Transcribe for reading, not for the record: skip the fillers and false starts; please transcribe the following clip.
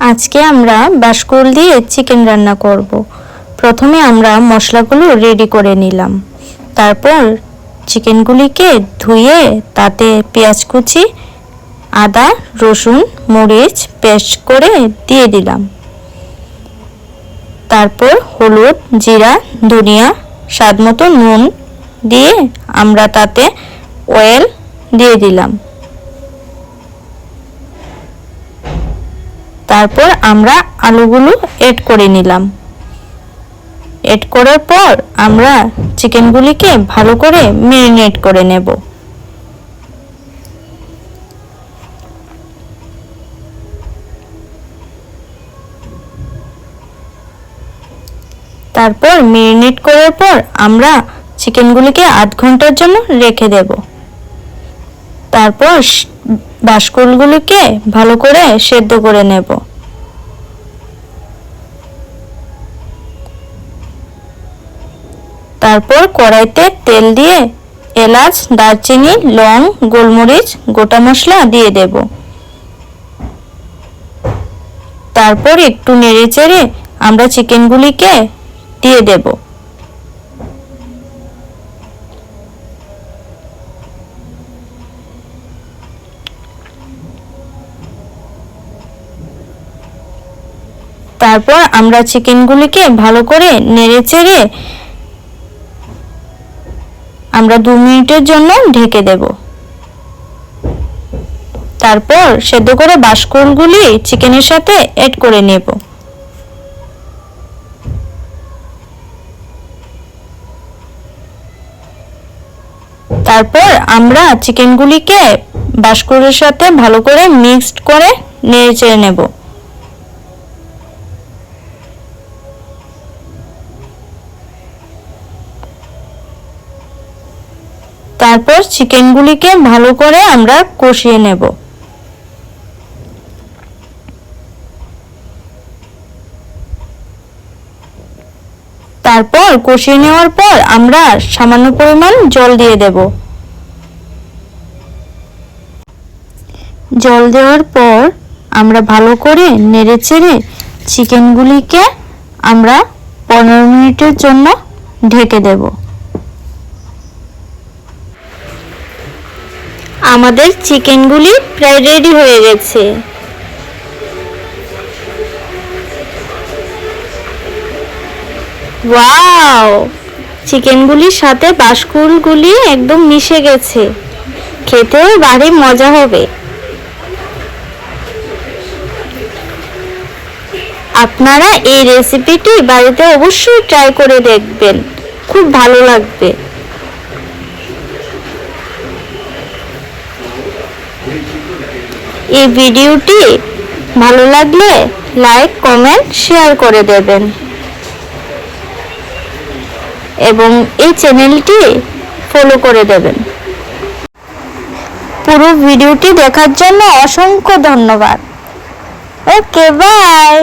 আজকে আমরা বাঁশকুড়ুল দিয়ে চিকেন রান্না করব। প্রথমে আমরা মশলাগুলো রেডি করে নিলাম। তারপর চিকেনগুলিকে ধুয়ে তাতে পেঁয়াজ কুচি, আদা, রসুন, মরিচ পেস্ট করে দিয়ে দিলাম। তারপর হলুদ, জিরা, ধনিয়া, স্বাদমতো নুন দিয়ে আমরা তাতে অয়েল দিয়ে দিলাম। তারপর আমরা আলুগুলো এড করে নিলাম। এড করার পর আমরা চিকেনগুলিকে ভালো করে ম্যারিনেট করে নেব। তারপর ম্যারিনেট করার পর আমরা চিকেনগুলিকে আধ ঘন্টার জন্য রেখে দেব। তারপর বাঁশকুড়ুলগুলিকে ভালো করে সেদ্ধ করে নেব। তারপর কড়াইতে তেল দিয়ে এলাচ, দারচিনি, লং, গোলমরিচ, গোটা মশলা দিয়ে দেব। তারপর একটু নেড়েচেড়ে আমরা চিকেনগুলিকে দিয়ে দেব। তারপর আমরা চিকেনগুলিকে ভালো করে নেড়েচেড়ে আমরা 2 মিনিটের জন্য ঢেকে দেব। তারপর সেদ্ধ করে বাঁশকুড়ুলগুলি চিকেনের সাথে এড করে নেব। তারপর আমরা চিকেনগুলিকে বাঁশকুড়ুলের সাথে ভালো করে মিক্সড করে নেড়েচেড়ে নেব। তারপর চিকেনগুলিকে ভালো করে আমরা কষিয়ে নেব। তারপর কষিয়ে নেওয়ার পর আমরা সামান্য পরিমাণ জল দিয়ে দেব। জল দেওয়ার পর আমরা ভালো করে নেড়েচেড়ে চিকেনগুলিকে আমরা 15 মিনিটের জন্য ঢেকে দেব। আমাদের চিকেনগুলি প্রায় রেডি হয়ে গেছে। ওয়াও, চিকেনগুলির সাথে বাঁশকুড়ুলগুলি একদম মিশে গেছে। খেতেও ভারী মজা হবে। আপনারা এই রেসিপিটি বাড়িতে অবশ্যই ট্রাই করে দেখবেন, খুব ভালো লাগবে। এই ভিডিওটি ভালো লাগলে লাইক, কমেন্ট, শেয়ার করে দেবেন এবং এই চ্যানেলটি ফলো করে দেবেন। পুরো ভিডিওটি দেখার জন্য অসংখ্য ধন্যবাদ। ওকে, বাই।